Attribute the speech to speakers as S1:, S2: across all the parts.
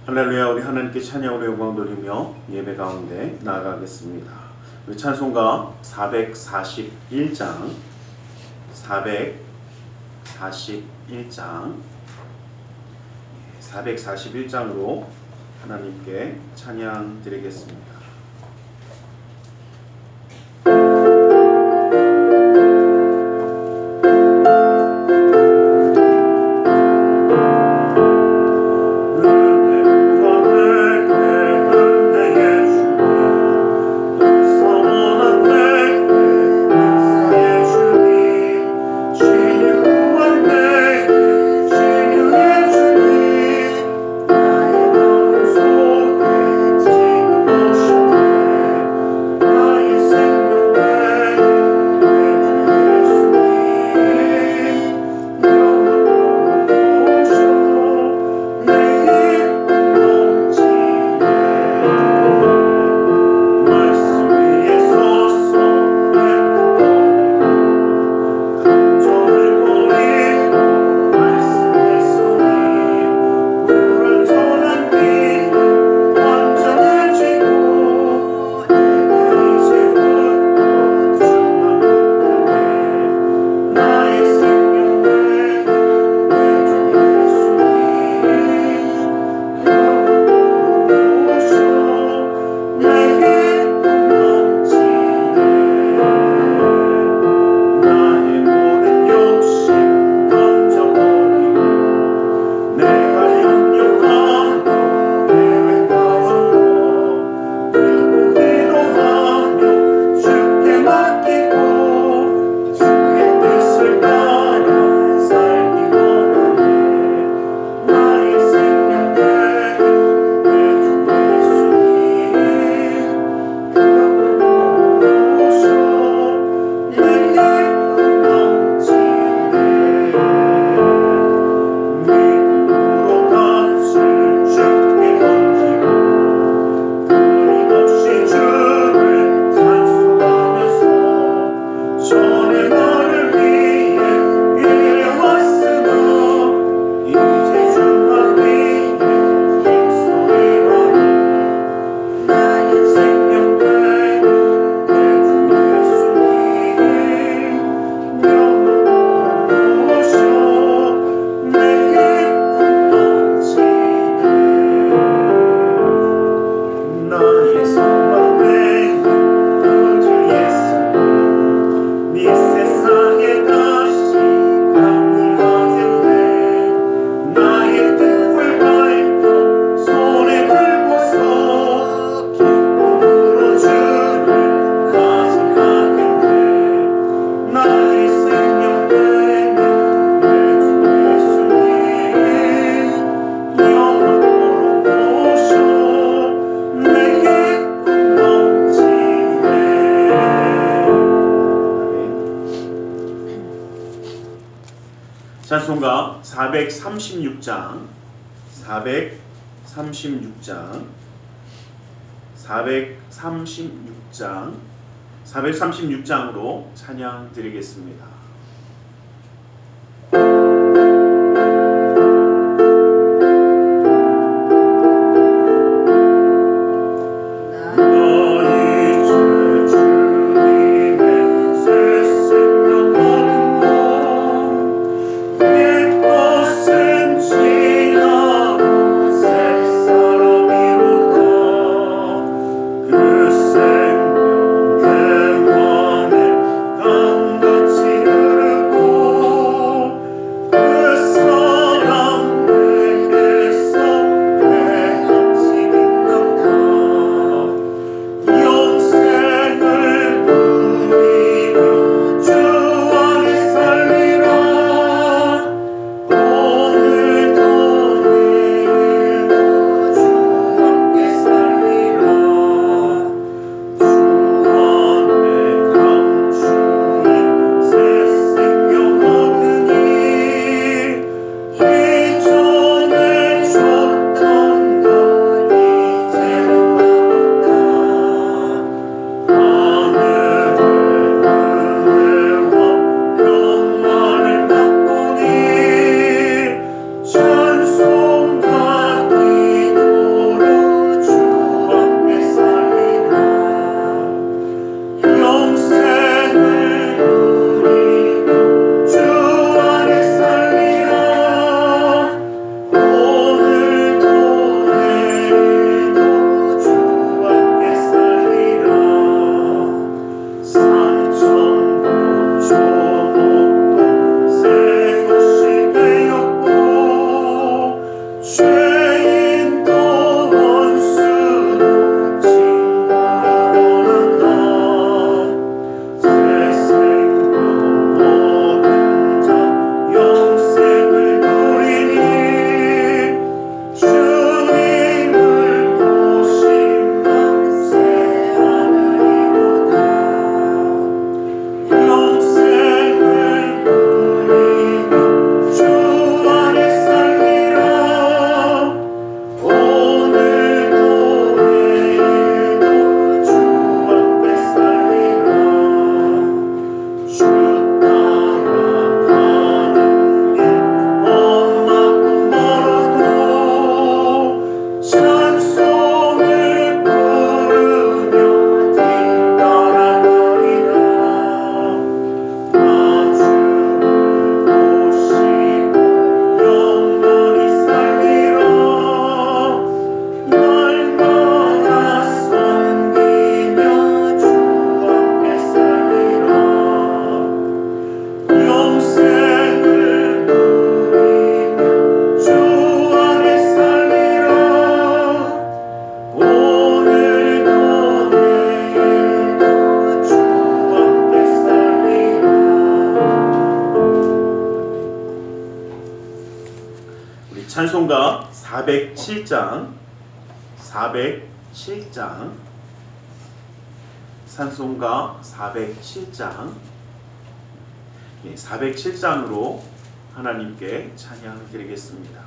S1: 할렐루야. 우리 하나님께 찬양으로 영광 돌리며 예배 가운데 나아가겠습니다. 우리 찬송가 441장 441장으로 하나님께 찬양 드리겠습니다. 찬송가 436장 436장으로 찬양 드리겠습니다.
S2: 생명 내 영원의 강같이
S1: 우리 찬송가 407장, 407장, 찬송가 407장, 407장으로 하나님께 찬양 드리겠습니다.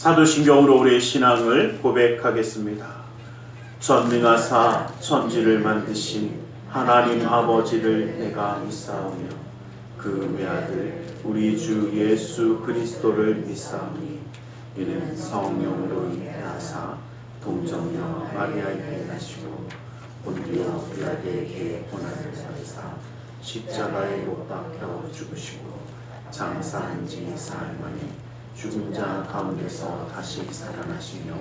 S1: 사도신경으로 우리의 신앙을 고백하겠습니다. 전능하사 천지를 만드신 하나님 아버지를 내가 믿사오며 그 외아들 우리 주 예수 그리스도를 믿사오니 이는 성령으로 잉태하사 동정녀 마리아에게 나시고 본디오 빌라도에게 고난을 받으사 십자가에 못 박혀 죽으시고 장사한 지 사흘 만에 죽은 자 가운데서 다시 살아나시며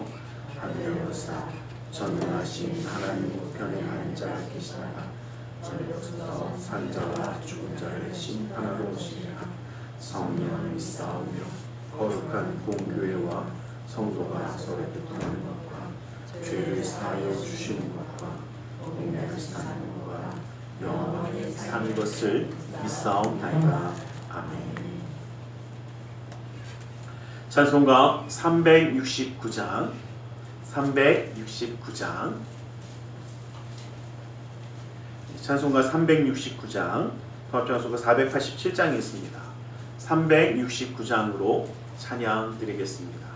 S1: 하늘에서 전능하신 하나님 우편에 앉아 계시다가 저녁부터 산 자와 죽은 자를 심판하러 오시리라. 성령을 믿사오며 거룩한 공교회와 성도가 서로 교통하는 것과 죄를 사하여 주시는 것과 영원히 사는 것과 영원히 사는 것을 믿사옵나이다. 아멘. 찬송가 369장 찬송가 369장 통합찬송가 487장이 있습니다. 369장으로 찬양 드리겠습니다.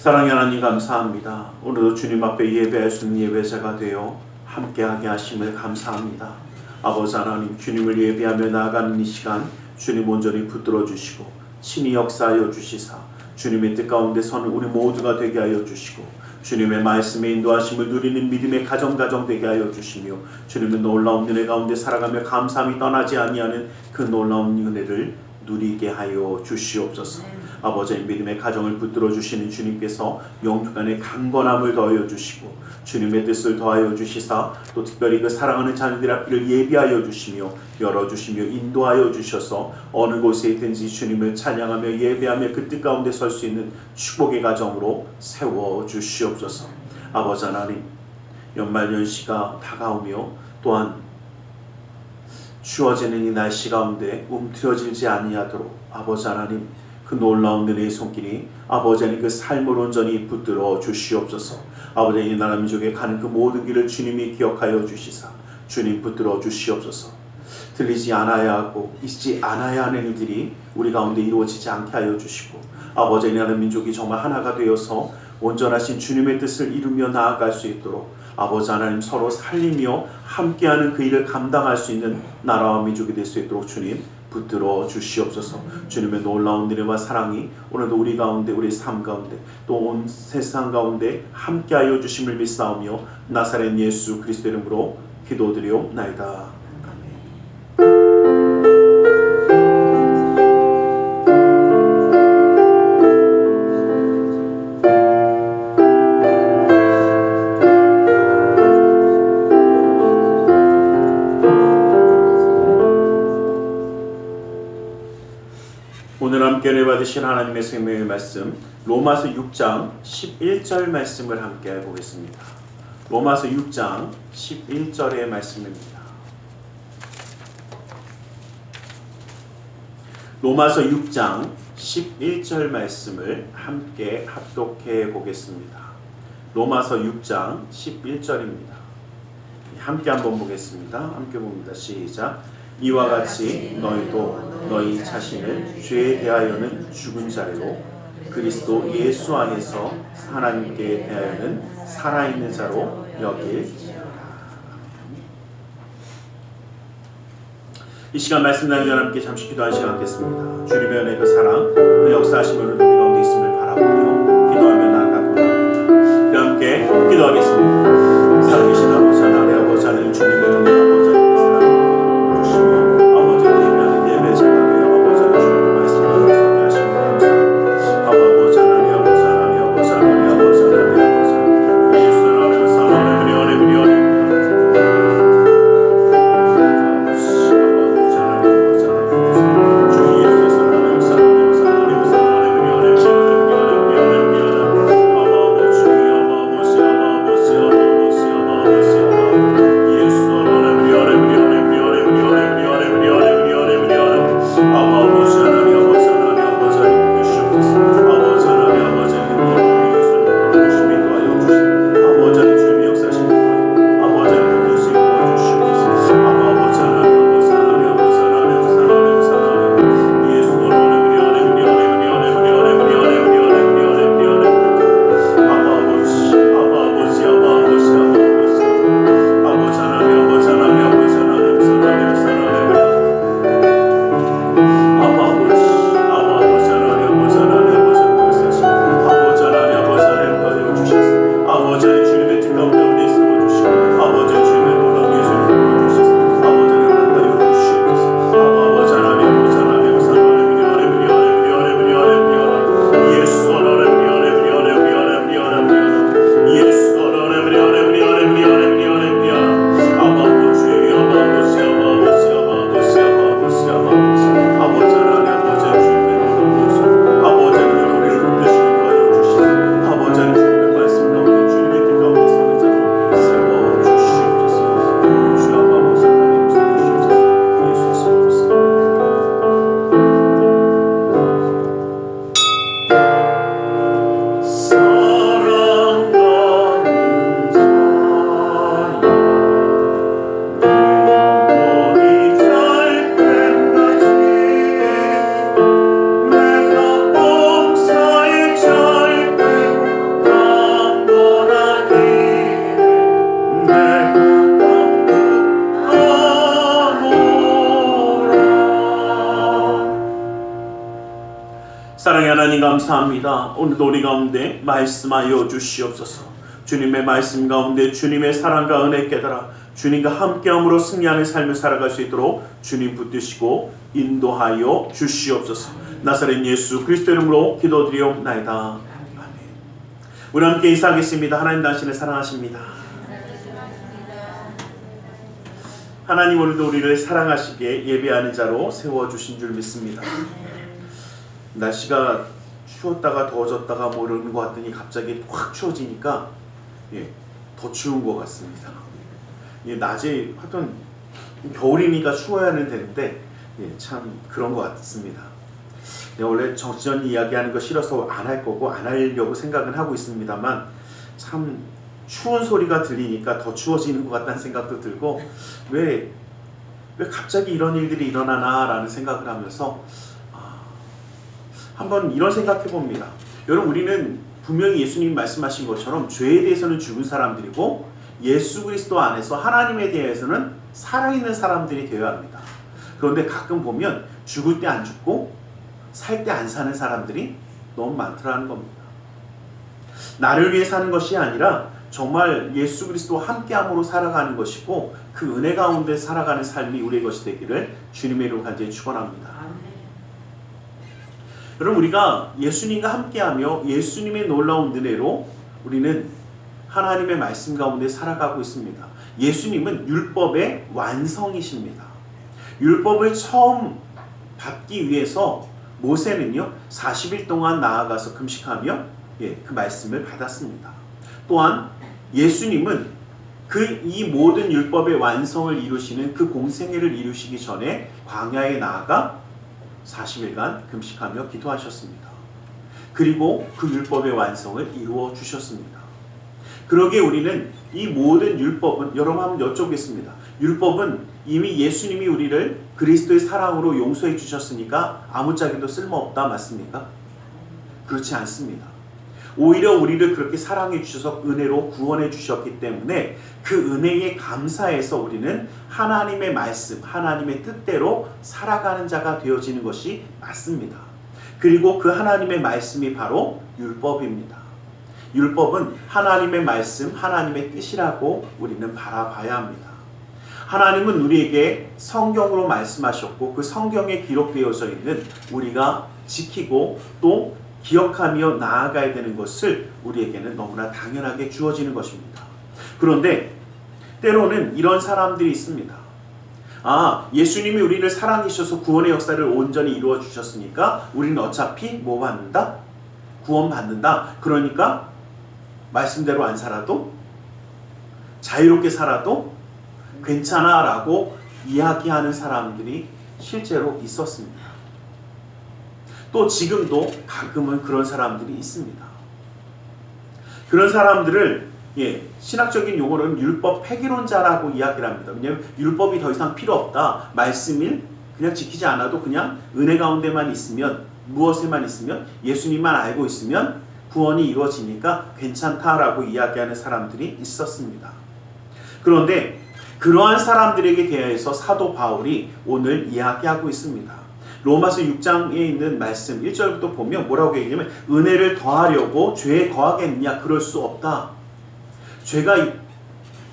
S1: 사랑의 하나님 감사합니다. 오늘도 주님 앞에 예배할 수 있는 예배자가 되어 함께하게 하심을 감사합니다. 아버지 하나님, 주님을 예배하며 나아가는 이 시간 주님 온전히 붙들어 주시고 친히 역사하여 주시사 주님의 뜻 가운데 서는 우리 모두가 되게 하여 주시고 주님의 말씀에 인도하심을 누리는 믿음의 가정 되게 하여 주시며 주님의 놀라운 은혜 가운데 살아가며 감사함이 떠나지 아니하는 그 놀라운 은혜를 누리게 하여 주시옵소서. 아버지, 믿음의 가정을 붙들어 주시는 주님께서 영육간의 강건함을 더하여 주시고 주님의 뜻을 더하여 주시사 또 특별히 그 사랑하는 자녀들 앞길을 예비하여 주시며 열어주시며 인도하여 주셔서 어느 곳에 있든지 주님을 찬양하며 예배하며 그 뜻 가운데 설 수 있는 축복의 가정으로 세워 주시옵소서. 아버지 하나님, 연말연시가 다가오며 또한 추워지는 이 날씨 가운데 움트러지지 아니하도록 아버지 하나님 그 놀라운 은혜의 손길이 아버지 하나님 그 삶을 온전히 붙들어 주시옵소서. 아버지 하나님 이 나라 민족에 가는 그 모든 길을 주님이 기억하여 주시사 주님 붙들어 주시옵소서. 들리지 않아야 하고 있지 않아야 하는 일들이 우리 가운데 이루어지지 않게 하여 주시고 아버지 하나님 나라 민족이 정말 하나가 되어서 온전하신 주님의 뜻을 이루며 나아갈 수 있도록 아버지 하나님 서로 살리며 함께하는 그 일을 감당할 수 있는 나라와 민족이 될 수 있도록 주님 붙들어 주시옵소서. 주님의 놀라운 은혜와 사랑이 오늘도 우리 가운데 우리 삶 가운데 또 온 세상 가운데 함께하여 주심을 믿사오며 나사렛 예수 그리스도 이름으로 기도드리옵나이다. 오늘 함께 은혜 받으신 하나님의 생명의 말씀 로마서 6장 11절 말씀을 함께 보겠습니다. 로마서 6장 11절의 말씀입니다. 로마서 6장 11절 말씀을 함께 합독해 보겠습니다. 로마서 6장 11절입니다. 함께 한번 보겠습니다. 함께 봅니다. 시작. 이와 같이 너희도 너희 자신을 죄에 대하여는 죽은 자로 그리스도 예수 안에서 하나님께 대하여는 살아있는 자로 여길지어다. 이 시간 말씀 나누며 함께 잠시 기도한 시간 갖겠습니다. 주님의 은혜 그 사랑 그 역사하심을 우리 가운데 있음을 바라보며 기도하며 나아가고 합니다. 함께 기도하겠습니다. 살아계신 아버지 하나님 아버지 하나님 주님의 은혜 아버지 하나님의 사랑을 주시며 아버지를 예배하는 예배자가 되어 아버지 하나님 주님의 말씀을 소개하시며 감사합니다. 아버지 하나님 아버지 하나님 아버지 하나님 아버지 하나님 아버지 하나님 예수 하나님의 사랑을 그리하네 사랑의 하나님 감사합니다. 오늘도 우리 가운데 말씀하여 주시옵소서. 주님의 말씀 가운데 주님의 사랑과 은혜 깨달아 주님과 함께함으로 승리하는 삶을 살아갈 수 있도록 주님 붙드시고 인도하여 주시옵소서. 나사렛 예수 그리스도 이름으로 기도드리옵나이다. 아멘. 우리 함께 인사하겠습니다. 하나님 당신을 사랑하십니다. 하나님 오늘도 우리를 사랑하시기에 예배하는 자로 세워주신 줄 믿습니다. 날씨가 추웠다가 더워졌다가 모르는 것 같더니 갑자기 확 추워지니까 더 추운 것 같습니다. 낮에 하여튼 겨울이니까 추워야는 되는데 참 그런 것 같습니다. 원래 정치전 이야기하는 거 싫어서 안 할 거고 안 하려고 생각은 하고 있습니다만 참 추운 소리가 들리니까 더 추워지는 것 같다는 생각도 들고 왜 갑자기 이런 일들이 일어나나 라는 생각을 하면서 한번 이런 생각해 봅니다. 여러분, 우리는 분명히 예수님이 말씀하신 것처럼 죄에 대해서는 죽은 사람들이고 예수 그리스도 안에서 하나님에 대해서는 살아있는 사람들이 되어야 합니다. 그런데 가끔 보면 죽을 때 안 죽고 살 때 안 사는 사람들이 너무 많더라는 겁니다. 나를 위해 사는 것이 아니라 정말 예수 그리스도와 함께함으로 살아가는 것이고 그 은혜 가운데 살아가는 삶이 우리의 것이 되기를 주님의 이름으로 간절히 축원합니다. 여러분, 우리가 예수님과 함께하며 예수님의 놀라운 은혜로 우리는 하나님의 말씀 가운데 살아가고 있습니다. 예수님은 율법의 완성이십니다. 율법을 처음 받기 위해서 모세는요 40일 동안 나아가서 금식하며 그 말씀을 받았습니다. 또한 예수님은 이 모든 율법의 완성을 이루시는 그 공생애를 이루시기 전에 광야에 나아가 40일간 금식하며 기도하셨습니다. 그리고 그 율법의 완성을 이루어 주셨습니다. 그러기에 우리는 이 모든 율법은, 여러분 한번 여쭤보겠습니다. 율법은 이미 예수님이 우리를 그리스도의 사랑으로 용서해 주셨으니까 아무짝에도 쓸모없다, 맞습니까? 그렇지 않습니다. 오히려 우리를 그렇게 사랑해 주셔서 은혜로 구원해 주셨기 때문에 그 은혜에 감사해서 우리는 하나님의 말씀, 하나님의 뜻대로 살아가는 자가 되어지는 것이 맞습니다. 그리고 그 하나님의 말씀이 바로 율법입니다. 율법은 하나님의 말씀, 하나님의 뜻이라고 우리는 바라봐야 합니다. 하나님은 우리에게 성경으로 말씀하셨고 그 성경에 기록되어져 있는 우리가 지키고 또 기억하며 나아가야 되는 것을 우리에게는 너무나 당연하게 주어지는 것입니다. 그런데 때로는 이런 사람들이 있습니다. 예수님이 우리를 사랑해 주셔서 구원의 역사를 온전히 이루어 주셨으니까 우리는 어차피 뭐 받는다? 구원 받는다. 그러니까 말씀대로 안 살아도 자유롭게 살아도 괜찮아 라고 이야기하는 사람들이 실제로 있었습니다. 또 지금도 가끔은 그런 사람들이 있습니다. 그런 사람들을 신학적인 용어로는 율법 폐기론자라고 이야기를 합니다. 왜냐하면 율법이 더 이상 필요 없다. 말씀을 그냥 지키지 않아도 그냥 은혜 가운데만 있으면, 무엇에만 있으면, 예수님만 알고 있으면 구원이 이루어지니까 괜찮다라고 이야기하는 사람들이 있었습니다. 그런데 그러한 사람들에게 대해서 사도 바울이 오늘 이야기하고 있습니다. 로마서 6장에 있는 말씀 1절부터 보면 뭐라고 얘기하냐면 은혜를 더하려고 죄에 거하겠느냐? 그럴 수 없다. 죄가,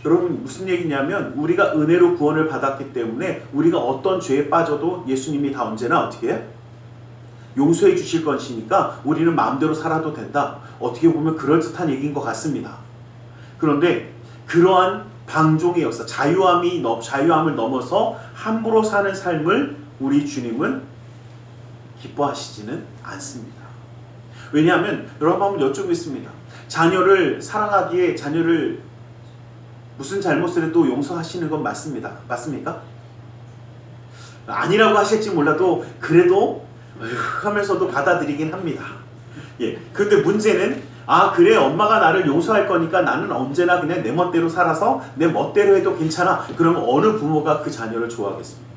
S1: 여러분 무슨 얘기냐면 우리가 은혜로 구원을 받았기 때문에 우리가 어떤 죄에 빠져도 예수님이 다 언제나 어떻게 해요? 용서해 주실 것이니까 우리는 마음대로 살아도 된다. 어떻게 보면 그럴듯한 얘기인 것 같습니다. 그런데 그러한 방종의 역사, 자유함을 넘어서 함부로 사는 삶을 우리 주님은 기뻐하시지는 않습니다. 왜냐하면 여러분 한번 여쭤보겠습니다. 자녀를 사랑하기에 자녀를 무슨 잘못을 해도 용서하시는 건 맞습니까? 아니라고 하실지 몰라도 그래도 하면서도 받아들이긴 합니다. 그런데 문제는 그래 엄마가 나를 용서할 거니까 나는 언제나 그냥 내 멋대로 살아서 내 멋대로 해도 괜찮아. 그러면 어느 부모가 그 자녀를 좋아하겠습니까?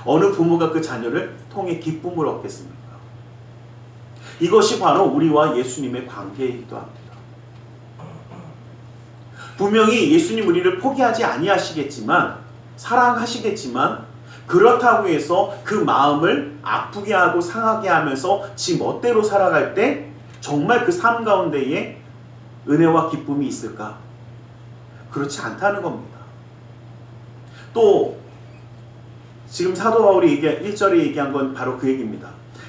S1: 어느 부모가 그 자녀를 통해 기쁨을 얻겠습니까? 이것이 바로 우리와 예수님의 관계이기도 합니다. 분명히 예수님 우리를 포기하지 아니하시겠지만 사랑하시겠지만 그렇다고 해서 그 마음을 아프게 하고 상하게 하면서 지 멋대로 살아갈 때 정말 그 삶 가운데에 은혜와 기쁨이 있을까? 그렇지 않다는 겁니다. 또 지금 사도 바울이 1절에 얘기한 건 바로 그 얘기입니다.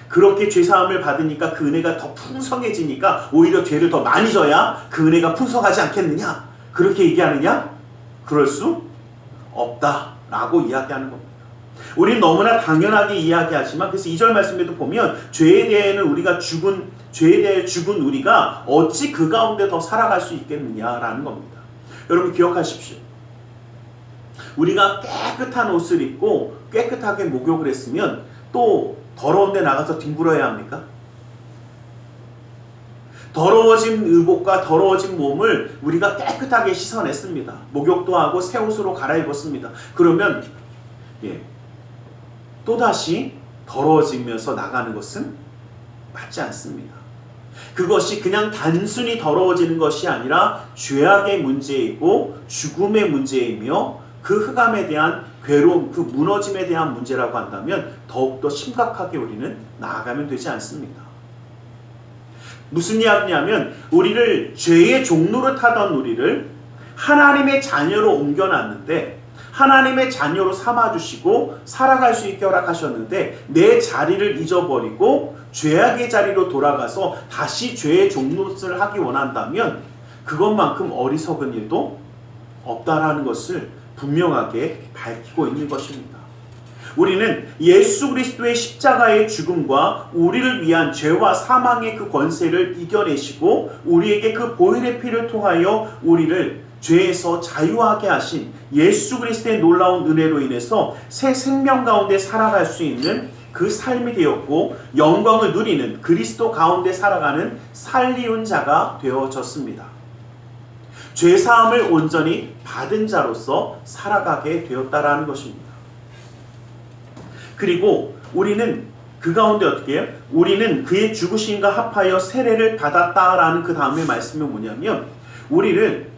S1: 그렇게 죄사함을 받으니까 그 은혜가 더 풍성해지니까 오히려 죄를 더 많이 져야 그 은혜가 풍성하지 않겠느냐? 그렇게 얘기하느냐? 그럴 수 없다라고 이야기하는 겁니다. 우리는 너무나 당연하게 이야기하지만 그래서 2절 말씀에도 보면 죄에 대해 죽은 우리가 어찌 그 가운데 더 살아갈 수 있겠느냐라는 겁니다. 여러분 기억하십시오. 우리가 깨끗한 옷을 입고 깨끗하게 목욕을 했으면 또 더러운 데 나가서 뒹굴어야 합니까? 더러워진 의복과 더러워진 몸을 우리가 깨끗하게 씻어냈습니다. 목욕도 하고 새 옷으로 갈아입었습니다. 그러면 또다시 더러워지면서 나가는 것은 맞지 않습니다. 그것이 그냥 단순히 더러워지는 것이 아니라 죄악의 문제이고 죽음의 문제이며 그 흑암에 대한 괴로움, 그 무너짐에 대한 문제라고 한다면 더욱더 심각하게 우리는 나아가면 되지 않습니다. 무슨 이야기냐면 우리를 죄의 종로를 타던 우리를 하나님의 자녀로 옮겨놨는데 하나님의 자녀로 삼아주시고 살아갈 수 있게 허락하셨는데 내 자리를 잊어버리고 죄악의 자리로 돌아가서 다시 죄의 종노릇을 하기 원한다면 그것만큼 어리석은 일도 없다라는 것을 분명하게 밝히고 있는 것입니다. 우리는 예수 그리스도의 십자가의 죽음과 우리를 위한 죄와 사망의 그 권세를 이겨내시고 우리에게 그 보혈의 피를 통하여 우리를 죄에서 자유하게 하신 예수 그리스도의 놀라운 은혜로 인해서 새 생명 가운데 살아갈 수 있는 그 삶이 되었고 영광을 누리는 그리스도 가운데 살아가는 살리운 자가 되어졌습니다. 죄사함을 온전히 받은 자로서 살아가게 되었다라는 것입니다. 그리고 우리는 그 가운데 어떻게 해요? 우리는 그의 죽으심과 합하여 세례를 받았다라는 그 다음에 말씀은 뭐냐면 우리를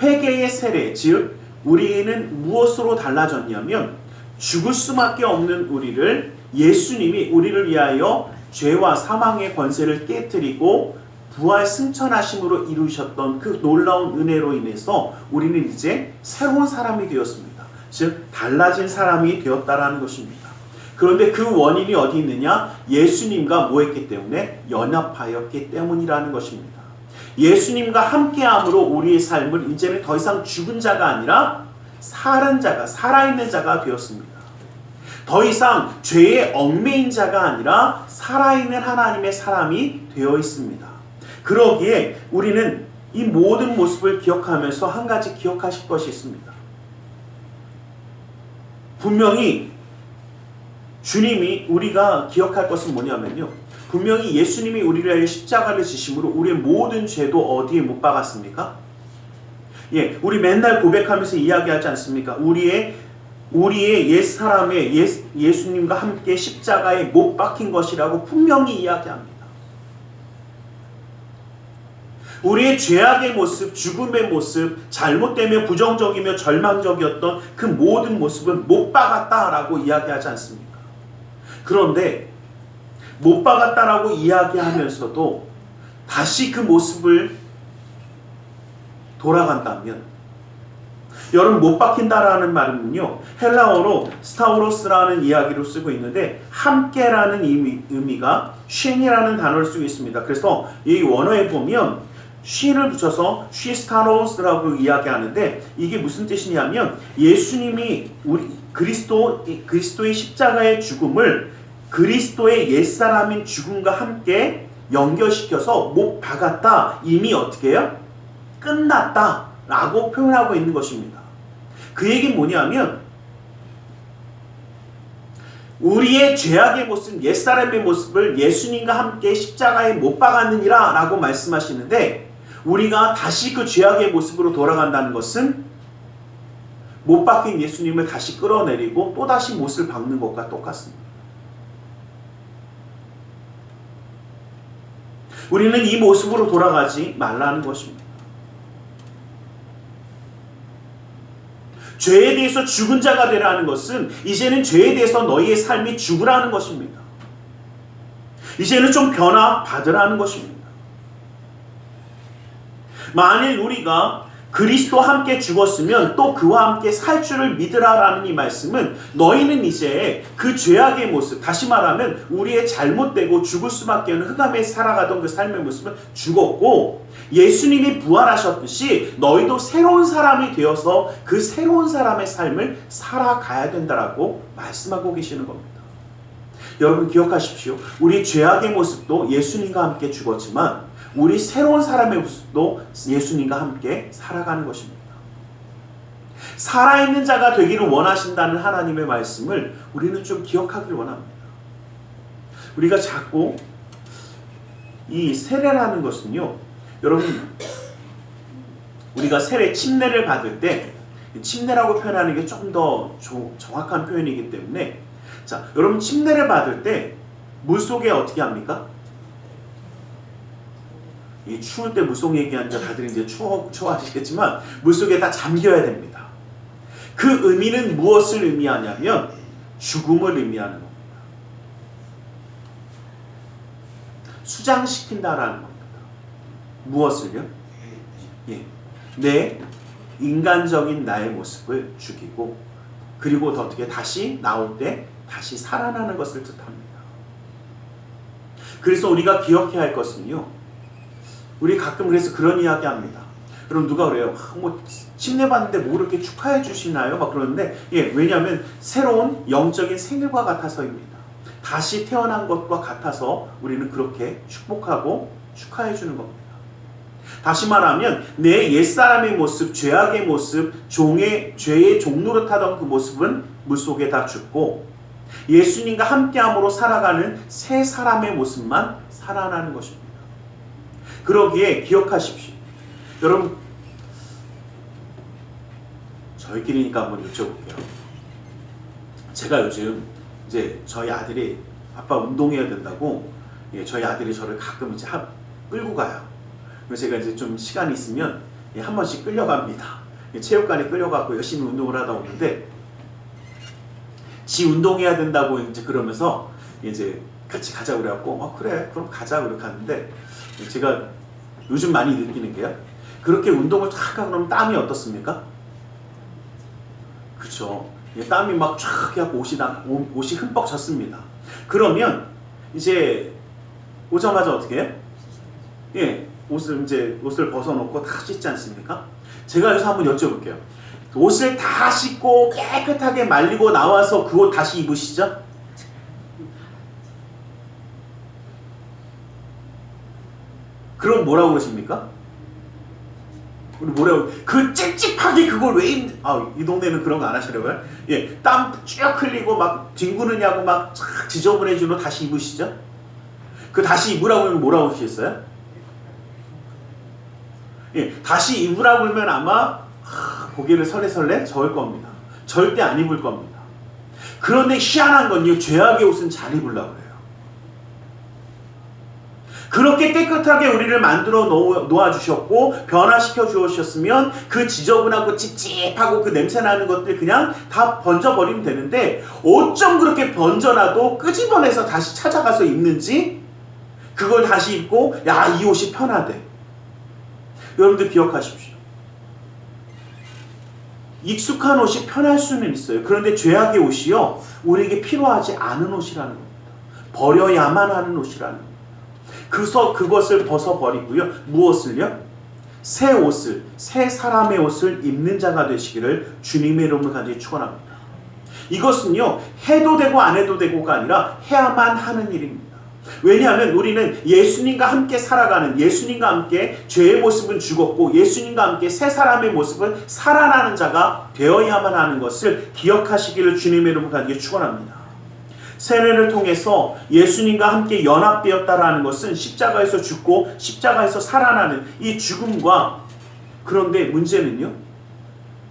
S1: 회개의 세례, 즉 우리는 무엇으로 달라졌냐면 죽을 수밖에 없는 우리를 예수님이 우리를 위하여 죄와 사망의 권세를 깨뜨리고 부활 승천하심으로 이루셨던 그 놀라운 은혜로 인해서 우리는 이제 새로운 사람이 되었습니다. 즉 달라진 사람이 되었다라는 것입니다. 그런데 그 원인이 어디 있느냐? 예수님과 뭐 했기 때문에? 연합하였기 때문이라는 것입니다. 예수님과 함께함으로 우리의 삶은 이제는 더 이상 죽은 자가 아니라 살은 자가, 살아있는 자가 되었습니다. 더 이상 죄의 얽매인 자가 아니라 살아있는 하나님의 사람이 되어 있습니다. 그러기에 우리는 이 모든 모습을 기억하면서 한 가지 기억하실 것이 있습니다. 분명히 주님이 우리가 기억할 것은 뭐냐면요. 분명히 예수님이 우리를 위하여 십자가를 지심으로 우리의 모든 죄도 어디에 못 박았습니까? 우리 맨날 고백하면서 이야기하지 않습니까? 우리의 옛사람의 예수님과 함께 십자가에 못 박힌 것이라고 분명히 이야기합니다. 우리의 죄악의 모습, 죽음의 모습, 잘못되며 부정적이며 절망적이었던 그 모든 모습은 못 박았다라고 이야기하지 않습니까? 그런데 못 박았다라고 이야기하면서도 다시 그 모습을 돌아간다면 여러분 못 박힌다라는 말은요 헬라어로 스타우로스라는 이야기로 쓰고 있는데 함께라는 의미가 쉰이라는 단어를 쓰고 있습니다. 그래서 이 원어에 보면 쉰을 붙여서 쉬스타로스라고 이야기하는데 이게 무슨 뜻이냐면 예수님이 우리 그리스도의 십자가의 죽음을 그리스도의 옛사람인 죽음과 함께 연결시켜서 못 박았다. 이미 어떻게 해요? 끝났다 라고 표현하고 있는 것입니다. 그 얘기는 뭐냐면 우리의 죄악의 모습, 옛사람의 모습을 예수님과 함께 십자가에 못 박았느니라 라고 말씀하시는데 우리가 다시 그 죄악의 모습으로 돌아간다는 것은 못 박힌 예수님을 다시 끌어내리고 또다시 못을 박는 것과 똑같습니다. 우리는 이 모습으로 돌아가지 말라는 것입니다. 죄에 대해서 죽은 자가 되라는 것은 이제는 죄에 대해서 너희의 삶이 죽으라는 것입니다. 이제는 좀 변화받으라는 것입니다. 만일 우리가 그리스도와 함께 죽었으면 또 그와 함께 살 줄을 믿으라라는 이 말씀은 너희는 이제 그 죄악의 모습, 다시 말하면 우리의 잘못되고 죽을 수밖에 없는 흑암에 살아가던 그 삶의 모습은 죽었고 예수님이 부활하셨듯이 너희도 새로운 사람이 되어서 그 새로운 사람의 삶을 살아가야 된다라고 말씀하고 계시는 겁니다. 여러분 기억하십시오. 우리 죄악의 모습도 예수님과 함께 죽었지만 우리 새로운 사람의 모습도 예수님과 함께 살아가는 것입니다. 살아있는 자가 되기를 원하신다는 하나님의 말씀을 우리는 좀 기억하길 원합니다. 우리가 자꾸 이 세례라는 것은요, 여러분, 우리가 세례 침례를 받을 때 침례라고 표현하는 게 조금 더 정확한 표현이기 때문에, 자, 여러분 침례를 받을 때 물속에 어떻게 합니까? 이 추울 때 물속 얘기하니까 다들 이제 추워하시겠지만 물속에 다 잠겨야 됩니다. 그 의미는 무엇을 의미하냐면 죽음을 의미하는 겁니다. 수장시킨다라는 겁니다. 무엇을요? 예, 내 인간적인 나의 모습을 죽이고, 그리고 더 어떻게 다시 나올 때 다시 살아나는 것을 뜻합니다. 그래서 우리가 기억해야 할 것은요, 우리 가끔 그래서 그런 이야기 합니다. 그럼 누가 그래요? 뭐 침례 받는데 뭐 그렇게 축하해 주시나요? 막 그러는데, 예, 왜냐하면 새로운 영적인 생일과 같아서입니다. 다시 태어난 것과 같아서 우리는 그렇게 축복하고 축하해 주는 겁니다. 다시 말하면 내 옛사람의 모습, 죄악의 모습, 죄의 종노릇하던 그 모습은 물속에 다 죽고 예수님과 함께함으로 살아가는 새 사람의 모습만 살아나는 것입니다. 그러기에 기억하십시오. 여러분, 저희끼리니까 한번 여쭤볼게요. 제가 요즘 이제 저희 아들이 아빠 운동해야 된다고, 예, 저희 아들이 저를 가끔 이제 끌고 가요. 그래서 제가 이제 좀 시간이 있으면, 예, 한 번씩 끌려갑니다. 예, 체육관에 끌려가고 열심히 운동을 하다 오는데, 지 운동해야 된다고 이제 그러면서 이제 같이 가자고 그래갖고, 그래, 그럼 가자 그렇게 하는데, 제가 요즘 많이 느끼는 게요, 그렇게 운동을 쫙 하고 그러면 땀이 어떻습니까? 그쵸. 땀이 막 쫙 해갖고 옷이 흠뻑 젖습니다. 그러면 이제 오자마자 어떻게 해요? 예, 옷을 벗어놓고 다 씻지 않습니까? 제가 여기서 한번 여쭤볼게요. 옷을 다 씻고 깨끗하게 말리고 나와서 그 옷 다시 입으시죠? 그럼 뭐라고 그러십니까? 우리 뭐라고, 그 찝찝하게 그걸 왜 이 동네는 그런 거 안 하시려고요? 예, 땀 쭉 흘리고 막 뒹구느냐고 막 쫙 지저분해지고 다시 입으시죠? 그 다시 입으라고 하면 뭐라고 하시겠어요? 예, 다시 입으라고 하면 아마 고개를 설레설레 저을 겁니다. 절대 안 입을 겁니다. 그런데 희한한 건요, 죄악의 옷은 잘 입으려고 그래요. 그렇게 깨끗하게 우리를 만들어 놓아주셨고 변화시켜 주셨으면 그 지저분하고 찝찝하고 그 냄새나는 것들 그냥 다 번져버리면 되는데, 어쩜 그렇게 번져놔도 끄집어내서 다시 찾아가서 입는지, 그걸 다시 입고 야, 이 옷이 편하대. 여러분들 기억하십시오. 익숙한 옷이 편할 수는 있어요. 그런데 죄악의 옷이요, 우리에게 필요하지 않은 옷이라는 겁니다. 버려야만 하는 옷이라는 겁니다. 그래서 그것을 벗어버리고요, 무엇을요? 새 옷을, 새 사람의 옷을 입는 자가 되시기를 주님의 이름으로 간절히 축원합니다. 이것은요, 해도 되고 안 해도 되고가 아니라 해야만 하는 일입니다. 왜냐하면 우리는 예수님과 함께 살아가는, 예수님과 함께 죄의 모습은 죽었고 예수님과 함께 새 사람의 모습은 살아나는 자가 되어야만 하는 것을 기억하시기를 주님의 이름으로 간절히 축원합니다. 세례를 통해서 예수님과 함께 연합되었다라는 것은 십자가에서 죽고 십자가에서 살아나는 이 죽음과, 그런데 문제는요,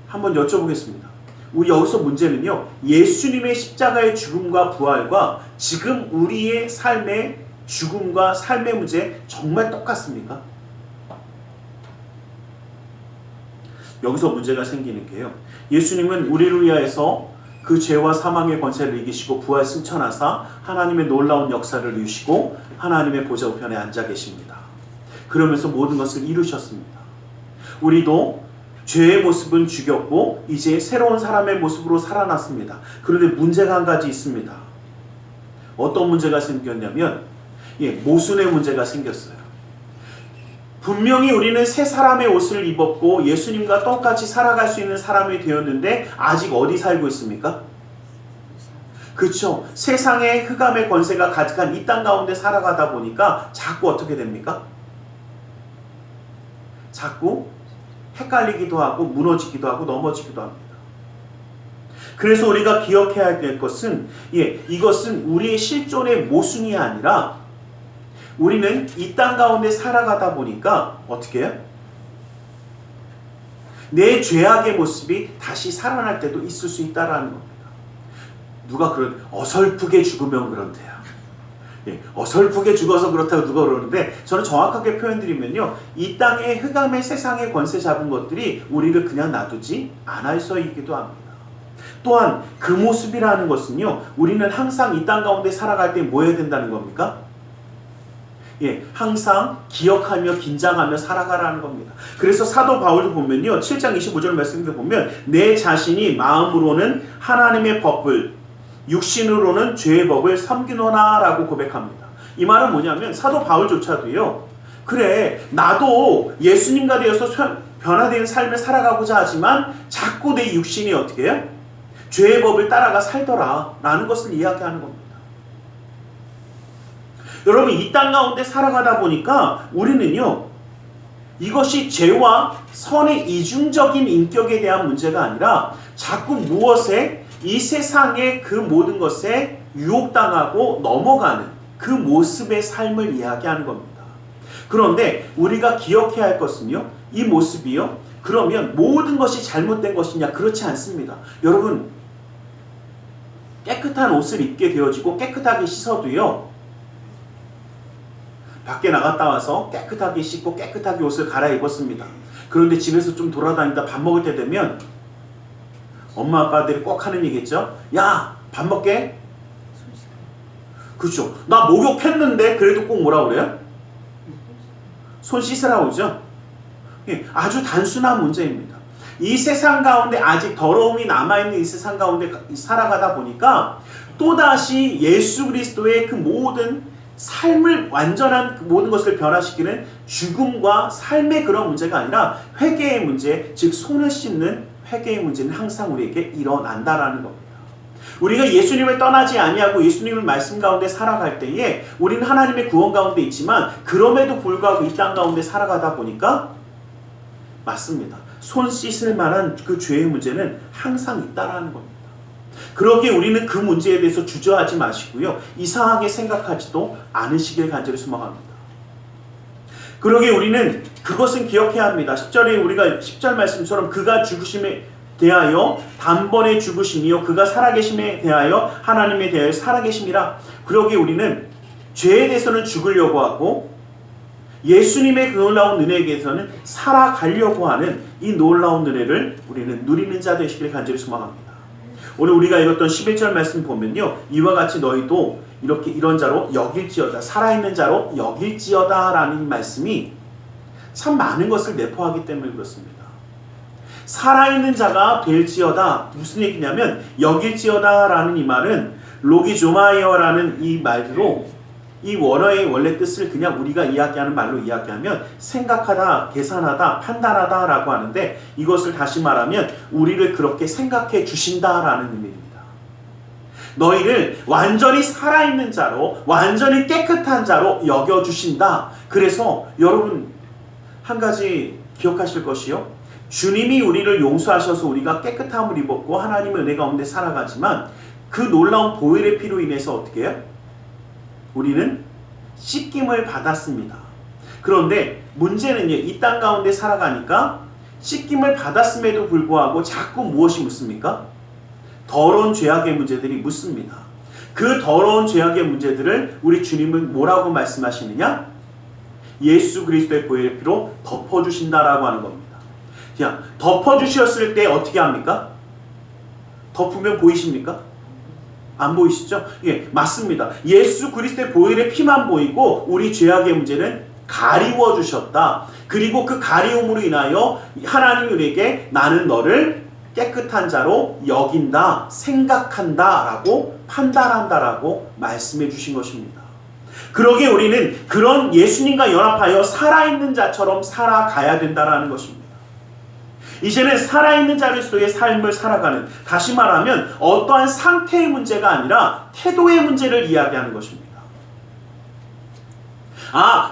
S1: 한번 여쭤보겠습니다. 우리 여기서 문제는요, 예수님의 십자가의 죽음과 부활과 지금 우리의 삶의 죽음과 삶의 문제 정말 똑같습니까? 여기서 문제가 생기는 게요, 예수님은 우리를 위하여서 그 죄와 사망의 권세를 이기시고 부활 승천하사 하나님의 놀라운 역사를 이루시고 하나님의 보좌 우편에 앉아 계십니다. 그러면서 모든 것을 이루셨습니다. 우리도 죄의 모습은 죽였고 이제 새로운 사람의 모습으로 살아났습니다. 그런데 문제가 한 가지 있습니다. 어떤 문제가 생겼냐면, 모순의 문제가 생겼어요. 분명히 우리는 새 사람의 옷을 입었고 예수님과 똑같이 살아갈 수 있는 사람이 되었는데 아직 어디 살고 있습니까? 그렇죠. 세상의 흑암의 권세가 가득한 이 땅 가운데 살아가다 보니까 자꾸 어떻게 됩니까? 자꾸 헷갈리기도 하고 무너지기도 하고 넘어지기도 합니다. 그래서 우리가 기억해야 될 것은 이것은 우리의 실존의 모순이 아니라 우리는 이 땅 가운데 살아가다 보니까 어떻게 해요? 내 죄악의 모습이 다시 살아날 때도 있을 수 있다라는 겁니다. 누가 어설프게 죽으면 그런데요. 어설프게 죽어서 그렇다고 누가 그러는데 저는 정확하게 표현드리면요. 이 땅의 흑암의 세상의 권세 잡은 것들이 우리를 그냥 놔두지 않아서이기도 합니다. 또한 그 모습이라는 것은요. 우리는 항상 이 땅 가운데 살아갈 때 뭐 해야 된다는 겁니까? 항상 기억하며 긴장하며 살아가라는 겁니다. 그래서 사도 바울도 보면요. 7장 25절 말씀도 보면 내 자신이 마음으로는 하나님의 법을 육신으로는 죄의 법을 섬기노라 라고 고백합니다. 이 말은 뭐냐면 사도 바울조차도요. 그래 나도 예수님과 되어서 변화된 삶을 살아가고자 하지만 자꾸 내 육신이 어떻게 해요? 죄의 법을 따라가 살더라 라는 것을 이야기하는 겁니다. 여러분 이 땅 가운데 살아가다 보니까 우리는요. 이것이 죄와 선의 이중적인 인격에 대한 문제가 아니라 자꾸 무엇에 이 세상의 그 모든 것에 유혹당하고 넘어가는 그 모습의 삶을 이야기하는 겁니다. 그런데 우리가 기억해야 할 것은요. 이 모습이요. 그러면 모든 것이 잘못된 것이냐? 그렇지 않습니다. 여러분 깨끗한 옷을 입게 되어지고 깨끗하게 씻어도요. 밖에 나갔다 와서 깨끗하게 씻고 깨끗하게 옷을 갈아입었습니다. 그런데 집에서 좀 돌아다니다 밥 먹을 때 되면 엄마 아빠들이 꼭 하는 얘기겠죠. 야, 밥 먹게? 그렇죠. 나 목욕했는데 그래도 꼭 뭐라 그래요? 손 씻으라고 그러죠. 아주 단순한 문제입니다. 이 세상 가운데 아직 더러움이 남아있는 이 세상 가운데 살아가다 보니까 또다시 예수 그리스도의 그 모든 삶을 완전한 그 모든 것을 변화시키는 죽음과 삶의 그런 문제가 아니라 회개의 문제, 즉 손을 씻는 회개의 문제는 항상 우리에게 일어난다라는 겁니다. 우리가 예수님을 떠나지 아니하고 예수님의 말씀 가운데 살아갈 때에 우리는 하나님의 구원 가운데 있지만 그럼에도 불구하고 이 땅 가운데 살아가다 보니까 맞습니다. 손 씻을 만한 그 죄의 문제는 항상 있다라는 겁니다. 그러기에 우리는 그 문제에 대해서 주저하지 마시고요. 이상하게 생각하지도 않으시길 간절히 소망합니다. 그러기에 우리는 그것은 기억해야 합니다. 10절에 우리가 10절 말씀처럼 그가 죽으심에 대하여 단번에 죽으심이요 그가 살아계심에 대하여 하나님에 대하여 살아계심이라. 그러기에 우리는 죄에 대해서는 죽으려고 하고 예수님의 그 놀라운 은혜에 대해서는 살아가려고 하는 이 놀라운 은혜를 우리는 누리는 자 되시길 간절히 소망합니다. 오늘 우리가 읽었던 11절 말씀 보면요. 이와 같이 너희도 이렇게 이런 자로 여길지어다. 살아있는 자로 여길지어다 라는 말씀이 참 많은 것을 내포하기 때문에 그렇습니다. 살아있는 자가 될지어다. 무슨 얘기냐면 여길지어다 라는 이 말은 로기조마이어 라는 이 말로 이 원어의 원래 뜻을 그냥 우리가 이야기하는 말로 이야기하면 생각하다, 계산하다, 판단하다 라고 하는데 이것을 다시 말하면 우리를 그렇게 생각해 주신다라는 의미입니다. 너희를 완전히 살아있는 자로, 완전히 깨끗한 자로 여겨주신다. 그래서 여러분 한 가지 기억하실 것이요. 주님이 우리를 용서하셔서 우리가 깨끗함을 입었고 하나님의 은혜 가운데 살아가지만 그 놀라운 보혈의 피로 인해서 어떻게 해요? 우리는 씻김을 받았습니다. 그런데 문제는요. 이 땅 가운데 살아가니까 씻김을 받았음에도 불구하고 자꾸 무엇이 묻습니까? 더러운 죄악의 문제들이 묻습니다. 그 더러운 죄악의 문제들을 우리 주님은 뭐라고 말씀하시느냐? 예수 그리스도의 보혈의 피로 덮어주신다라고 하는 겁니다. 자, 덮어주셨을 때 어떻게 합니까? 덮으면 보이십니까? 안 보이시죠? 예, 맞습니다. 예수 그리스도의 보혈의 피만 보이고 우리 죄악의 문제는 가리워 주셨다. 그리고 그 가리움으로 인하여 하나님 우리에게 나는 너를 깨끗한 자로 여긴다, 생각한다 라고 판단한다라고 말씀해 주신 것입니다. 그러기에 우리는 그런 예수님과 연합하여 살아있는 자처럼 살아가야 된다라는 것입니다. 이제는 살아있는 자로서의 삶을 살아가는, 다시 말하면 어떠한 상태의 문제가 아니라 태도의 문제를 이야기하는 것입니다.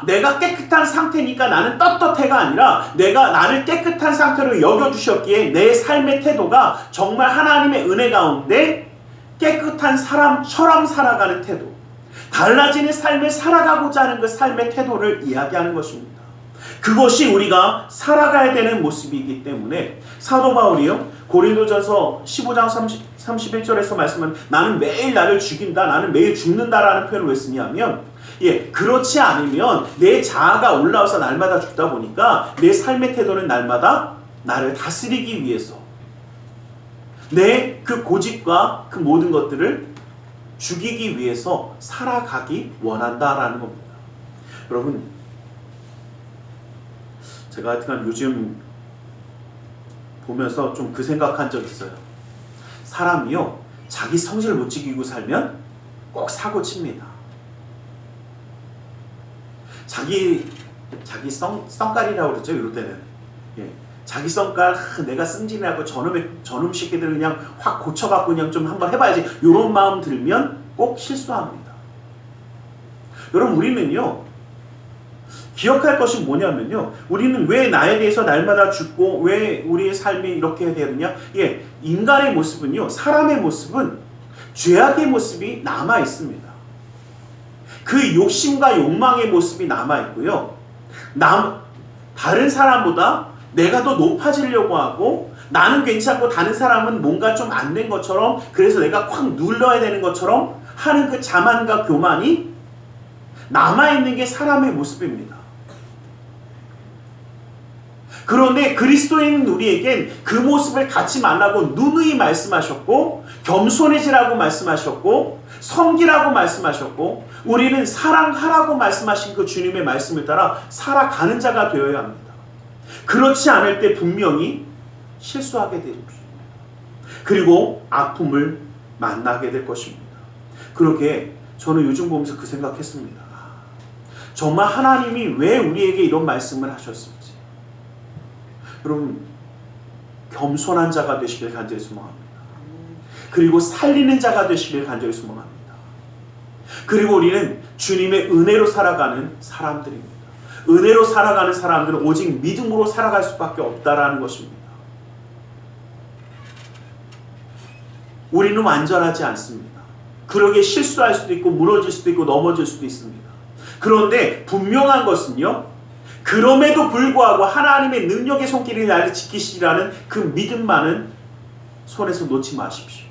S1: 내가 깨끗한 상태니까 나는 떳떳해가 아니라 내가 나를 깨끗한 상태로 여겨주셨기에 내 삶의 태도가 정말 하나님의 은혜 가운데 깨끗한 사람처럼 살아가는 태도, 달라지는 삶을 살아가고자 하는 그 삶의 태도를 이야기하는 것입니다. 그것이 우리가 살아가야 되는 모습이기 때문에 사도 바울이요, 고린도전서 15장 31절에서 말씀은 나는 매일 나를 죽인다, 나는 매일 죽는다라는 표현을 왜 쓰냐면, 그렇지 않으면 내 자아가 올라와서 날마다 죽다 보니까 내 삶의 태도는 날마다 나를 다스리기 위해서 내 그 고집과 그 모든 것들을 죽이기 위해서 살아가기 원한다라는 겁니다. 여러분, 제가 하여튼 요즘 보면서 좀 그 생각한 적 있어요. 사람이요, 자기 성질을 못 지키고 살면 꼭 사고 칩니다. 자기 성깔이라고 그러죠, 이럴 때는. 자기 성깔, 내가 승진하고 저놈 새끼들 그냥 확 고쳐갖고 그냥 좀 한번 해봐야지, 이런 마음 들면 꼭 실수합니다. 여러분, 우리는요, 기억할 것이 뭐냐면요, 우리는 왜 나에 대해서 날마다 죽고 왜 우리의 삶이 이렇게 되느냐, 인간의 모습은요, 사람의 모습은 죄악의 모습이 남아 있습니다. 그 욕심과 욕망의 모습이 남아 있고요, 다른 사람보다 내가 더 높아지려고 하고, 나는 괜찮고 다른 사람은 뭔가 좀 안 된 것처럼, 그래서 내가 콱 눌러야 되는 것처럼 하는 그 자만과 교만이 남아있는 게 사람의 모습입니다. 그런데 그리스도인 우리에겐 그 모습을 갖지 말라고 누누이 말씀하셨고, 겸손해지라고 말씀하셨고, 섬기라고 말씀하셨고, 우리는 사랑하라고 말씀하신 그 주님의 말씀을 따라 살아가는 자가 되어야 합니다. 그렇지 않을 때 분명히 실수하게 될 것입니다. 그리고 아픔을 만나게 될 것입니다. 그렇게 저는 요즘 보면서 그 생각했습니다. 정말 하나님이 왜 우리에게 이런 말씀을 하셨을지. 여러분, 겸손한 자가 되시길 간절히 소망합니다. 그리고 살리는 자가 되시길 간절히 소망합니다. 그리고 우리는 주님의 은혜로 살아가는 사람들입니다. 은혜로 살아가는 사람들은 오직 믿음으로 살아갈 수밖에 없다라는 것입니다. 우리는 완전하지 않습니다. 그러게 실수할 수도 있고 무너질 수도 있고 넘어질 수도 있습니다. 그런데 분명한 것은요, 그럼에도 불구하고 하나님의 능력의 손길이 나를 지키시라는 그 믿음만은 손에서 놓지 마십시오.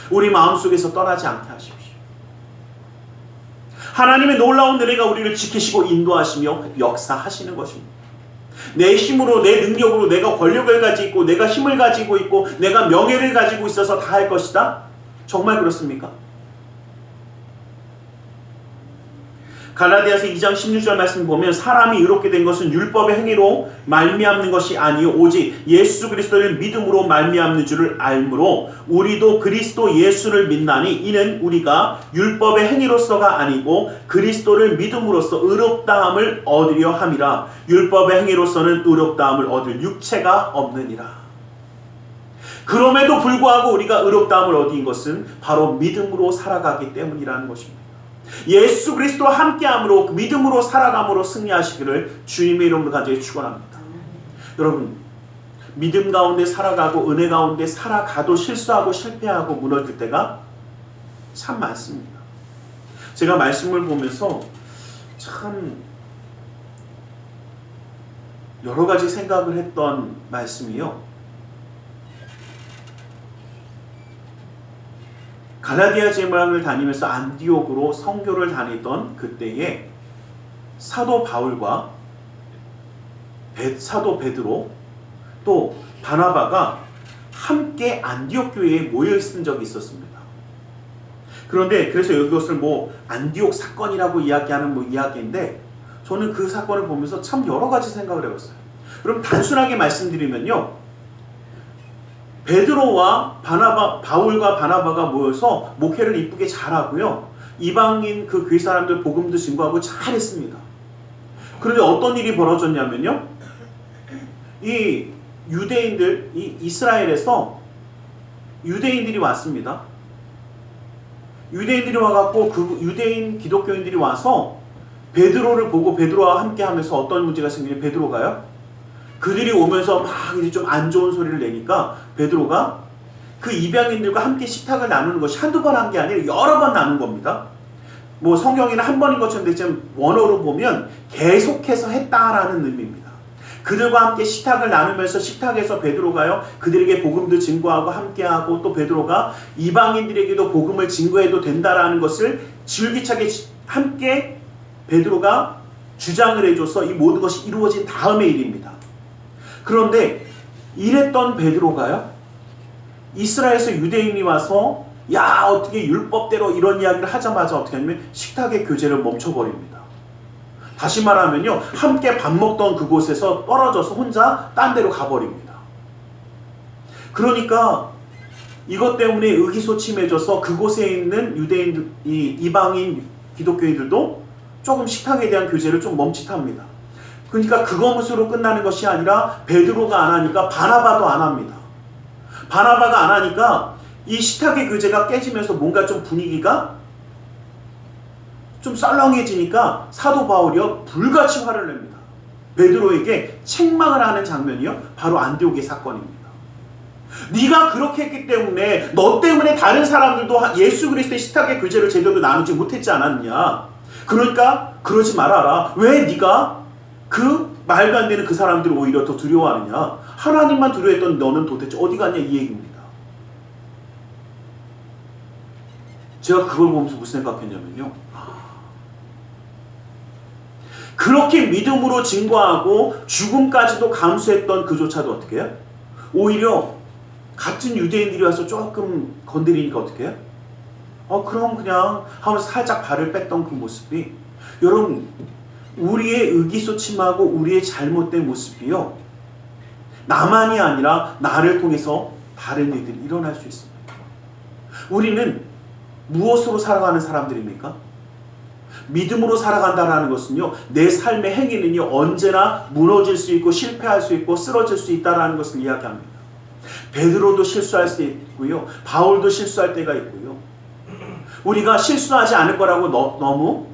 S1: 우리 마음속에서 떠나지 않게 하십시오. 하나님의 놀라운 은혜가 우리를 지키시고 인도하시며 역사하시는 것입니다. 내 힘으로, 내 능력으로 내가 권력을 가지고 있고, 내가 힘을 가지고 있고, 내가 명예를 가지고 있어서 다 할 것이다? 정말 그렇습니까? 갈라디아서 2장 16절 말씀 보면, 사람이 의롭게 된 것은 율법의 행위로 말미암는 것이 아니요 오직 예수 그리스도를 믿음으로 말미암는 줄을 알므로 우리도 그리스도 예수를 믿나니 이는 우리가 율법의 행위로서가 아니고 그리스도를 믿음으로써 의롭다함을 얻으려 함이라. 율법의 행위로서는 의롭다함을 얻을 육체가 없느니라. 그럼에도 불구하고 우리가 의롭다함을 얻은 것은 바로 믿음으로 살아가기 때문이라는 것입니다. 예수 그리스도와 함께함으로, 믿음으로 살아감으로 승리하시기를 주님의 이름으로 간절히 축원합니다. 여러분, 믿음 가운데 살아가고 은혜 가운데 살아가도 실수하고 실패하고 무너질 때가 참 많습니다. 제가 말씀을 보면서 참 여러 가지 생각을 했던 말씀이요, 갈라디아 지방을 다니면서 안디옥으로 선교를 다니던 그때에 사도 바울과 사도 베드로 또 바나바가 함께 안디옥 교회에 모여 있은 적이 있었습니다. 그런데 그래서 이것을 안디옥 사건이라고 이야기하는 이야기인데, 저는 그 사건을 보면서 참 여러 가지 생각을 해봤어요. 그럼 단순하게 말씀드리면요, 베드로와 바울과 바나바가 모여서 목회를 이쁘게 잘하고요, 이방인 그 교회 사람들 복음도 증거하고 잘했습니다. 그런데 어떤 일이 벌어졌냐면요, 이 유대인들, 이 이스라엘에서 유대인들이 왔습니다. 유대인들이 와갖고 그 유대인 기독교인들이 와서 베드로를 보고 베드로와 함께 하면서 어떤 문제가 생기냐. 베드로가요, 그들이 오면서 막 이제 좀 안 좋은 소리를 내니까 베드로가 그 이방인들과 함께 식탁을 나누는 것이 한두 번 한 게 아니라 여러 번 나눈 겁니다. 뭐 성경에는 한 번인 것처럼 되지만 원어로 보면 계속해서 했다라는 의미입니다. 그들과 함께 식탁을 나누면서 식탁에서 베드로가요, 그들에게 복음도 증거하고 함께하고, 또 베드로가 이방인들에게도 복음을 증거해도 된다라는 것을 줄기차게 함께 베드로가 주장을 해줘서 이 모든 것이 이루어진 다음의 일입니다. 그런데 이랬던 베드로가요, 이스라엘에서 유대인이 와서 야 어떻게 율법대로 이런 이야기를 하자마자 어떻게 하냐면 식탁의 교제를 멈춰버립니다. 다시 말하면요, 함께 밥 먹던 그곳에서 떨어져서 혼자 딴 데로 가버립니다. 그러니까 이것 때문에 의기소침해져서 그곳에 있는 유대인들, 이방인 기독교인들도 조금 식탁에 대한 교제를 좀 멈칫합니다. 그러니까 그것으로 끝나는 것이 아니라 베드로가 안 하니까 바나바도 안 합니다. 바나바가 안 하니까 이 식탁의 교제가 깨지면서 뭔가 좀 분위기가 좀 썰렁해지니까 사도 바울이요, 불같이 화를 냅니다. 베드로에게 책망을 하는 장면이요, 바로 안디옥의 사건입니다. 네가 그렇게 했기 때문에, 너 때문에 다른 사람들도 예수 그리스도의 식탁의 교제를 제대로 나누지 못했지 않았냐. 그러니까 그러지 말아라. 왜 네가 그 말도 안 되는 그 사람들을 오히려 더 두려워하느냐. 하나님만 두려워했던 너는 도대체 어디 갔냐, 이 얘기입니다. 제가 그걸 보면서 무슨 생각했냐면요, 그렇게 믿음으로 증거하고 죽음까지도 감수했던 그조차도 어떻게 해요? 오히려 같은 유대인들이 와서 조금 건드리니까 어떻게 해요? 그럼 그냥 하면서 살짝 발을 뺐던 그 모습이, 여러분, 우리의 의기소침하고 우리의 잘못된 모습이요, 나만이 아니라 나를 통해서 다른 일들이 일어날 수 있습니다. 우리는 무엇으로 살아가는 사람들입니까? 믿음으로 살아간다는 것은요, 내 삶의 행위는요, 언제나 무너질 수 있고 실패할 수 있고 쓰러질 수 있다는 것을 이야기합니다. 베드로도 실수할 수 있고요, 바울도 실수할 때가 있고요. 우리가 실수하지 않을 거라고 너무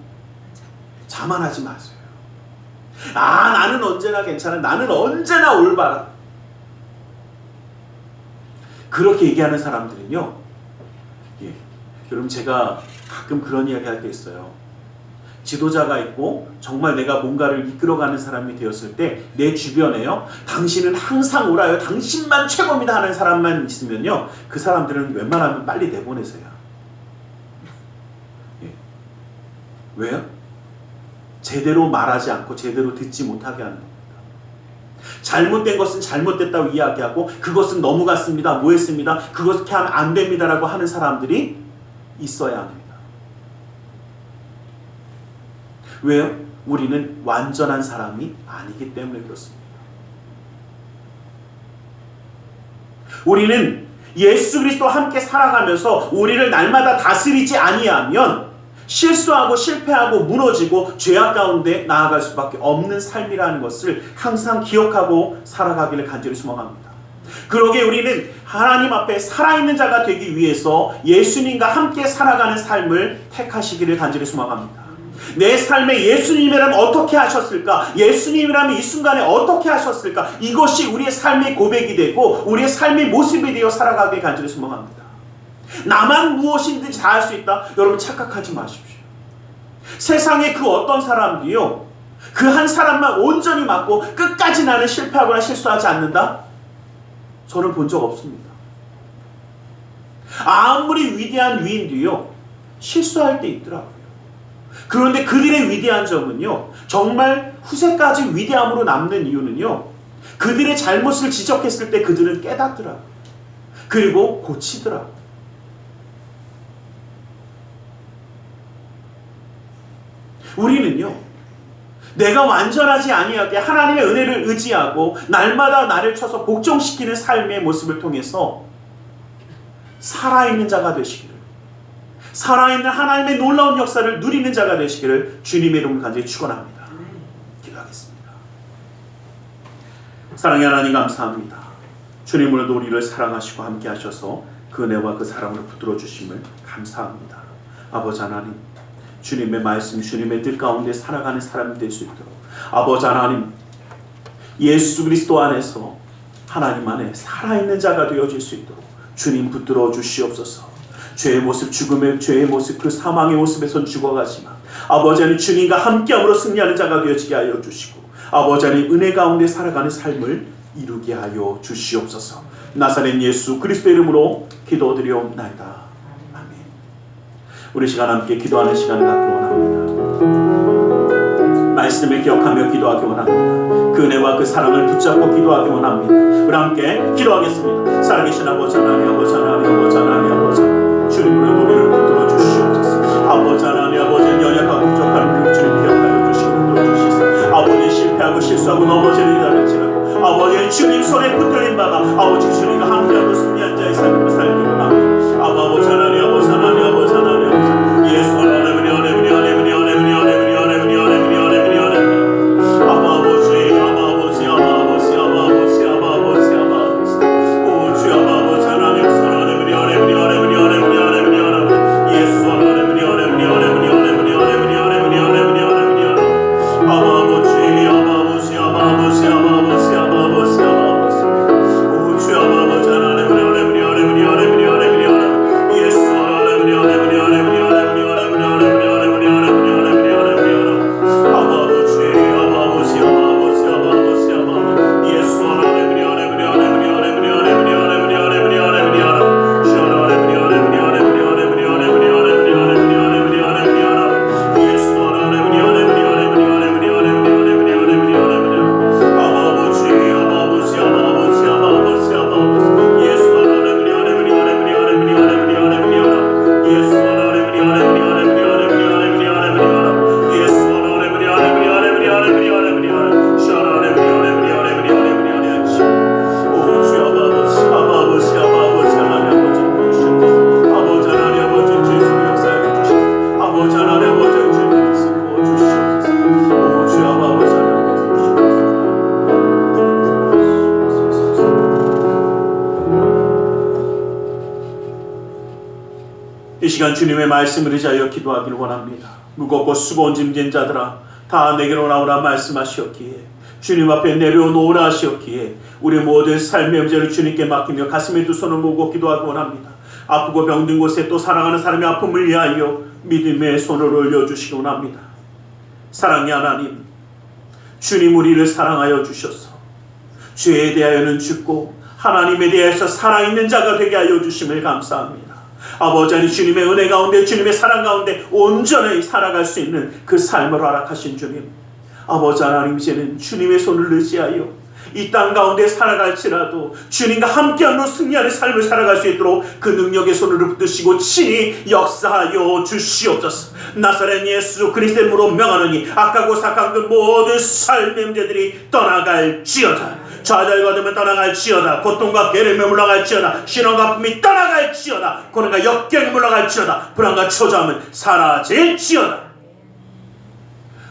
S1: 자만하지 마세요. 나는 언제나 괜찮아, 나는 언제나 올바라, 그렇게 얘기하는 사람들은요, 여러분, 제가 가끔 그런 이야기 할 때 있어요. 지도자가 있고 정말 내가 뭔가를 이끌어가는 사람이 되었을 때 내 주변에요, 당신은 항상 옳아요, 당신만 최고입니다 하는 사람만 있으면요, 그 사람들은 웬만하면 빨리 내보내세요. 왜요? 제대로 말하지 않고 제대로 듣지 못하게 하는 겁니다. 잘못된 것은 잘못됐다고 이야기하고, 그것은 넘어갔습니다, 뭐했습니다, 그렇게 하면 안 됩니다라고 하는 사람들이 있어야 합니다. 왜요? 우리는 완전한 사람이 아니기 때문에 그렇습니다. 우리는 예수 그리스도와 함께 살아가면서 우리를 날마다 다스리지 아니하면 실수하고 실패하고 무너지고 죄악 가운데 나아갈 수밖에 없는 삶이라는 것을 항상 기억하고 살아가기를 간절히 소망합니다. 그러기에 우리는 하나님 앞에 살아있는 자가 되기 위해서 예수님과 함께 살아가는 삶을 택하시기를 간절히 소망합니다. 내 삶에 예수님이라면 어떻게 하셨을까? 예수님이라면 이 순간에 어떻게 하셨을까? 이것이 우리의 삶의 고백이 되고 우리의 삶의 모습이 되어 살아가길 간절히 소망합니다. 나만 무엇이든지 다 할 수 있다? 여러분, 착각하지 마십시오. 세상에 그 어떤 사람도요, 그 한 사람만 온전히 맞고 끝까지 나는 실패하거나 실수하지 않는다? 저는 본 적 없습니다. 아무리 위대한 위인도요, 실수할 때 있더라고요. 그런데 그들의 위대한 점은요, 정말 후세까지 위대함으로 남는 이유는요, 그들의 잘못을 지적했을 때 그들은 깨닫더라고요. 그리고 고치더라고요. 우리는요, 내가 완전하지 아니하게 하나님의 은혜를 의지하고 날마다 나를 쳐서 복종시키는 삶의 모습을 통해서 살아있는 자가 되시기를, 살아있는 하나님의 놀라운 역사를 누리는 자가 되시기를 주님의 이름으로 간절히 축원합니다. 기도하겠습니다. 사랑의 하나님, 감사합니다. 주님으로도 우리를 사랑하시고 함께 하셔서 그 은혜와 그 사랑으로 붙들어 주심을 감사합니다. 아버지 하나님, 주님의 말씀, 주님의 뜻 가운데 살아가는 사람이 될 수 있도록 아버지 하나님, 예수 그리스도 안에서 하나님 안에 살아있는 자가 되어질 수 있도록 주님 붙들어 주시옵소서. 죄의 모습, 죽음의 죄의 모습, 그 사망의 모습에선 죽어가지만 아버지 하나님, 주님과 함께함으로 승리하는 자가 되어지게 하여 주시고 아버지 하나님, 은혜 가운데 살아가는 삶을 이루게 하여 주시옵소서. 나사렛 예수 그리스도의 이름으로 기도드리옵나이다. 아멘. 우리 시간 함께 기도하는 시간을 갖기 원합니다. 말씀을 기억하며 기도하기 원합니다. 그 은혜와 그 사랑을 붙잡고 기도하기 원합니다. 우리 함께 기도하겠습니다. 살아계신 아버지 하나님, 아버지 하나님, 아버지 하나님, 아버지 하나님, 주님으로 우리를 붙들어 주시옵소서. 아버지 하나님, 아버지 연약하고 부족한 우리를 주님 기억하여 주시고 붙들어 주시소. 아버지 실패하고 실수하고 넘어지는 일을 할지라도 아버지 주님 손에 붙들린 바가 아버지 주님과 함께하고 승리한 자의 삶을 살기 원합니다. 아버지 하나님, 아버지 하나님, 아버지 하나님, 아버지 하나님, 예수 하나님, 이 시간 주님의 말씀을 의지하여 기도하기를 원합니다. 무겁고 수고온 짐진 자들아 다 내게로 나오라 말씀하시었기에 주님 앞에 내려놓으라 하시었기에 우리 모든 삶의 문제를 주님께 맡기며 가슴에 두 손을 모으고 기도하기 원합니다. 아프고 병든 곳에 또 사랑하는 사람의 아픔을 위하여 믿음의 손을 올려주시기 원합니다. 사랑의 하나님, 주님 우리를 사랑하여 주셔서 죄에 대하여는 죽고 하나님에 대해서 살아있는 자가 되게 하여 주심을 감사합니다. 아버지 하나님, 주님의 은혜 가운데 주님의 사랑 가운데 온전히 살아갈 수 있는 그 삶을 허락하신 주님, 아버지 하나님, 이제는 주님의 손을 의지하여 이 땅 가운데 살아갈지라도 주님과 함께함으로 승리하는 삶을 살아갈 수 있도록 그 능력의 손을 붙드시고 친히 역사하여 주시옵소서. 나사렛 예수 그리스도의 이름으로 명하노니 악하고 사악한 그 모든 삶의 문제들이 떠나갈지어다. 좌절과 어둠은 떠나갈지어다. 고통과 괴로움이 물러갈지어다. 신원과 아픔이 떠나갈지어다. 고난과 역경이 물러갈지어다. 불안과 초조함은 사라질지어다.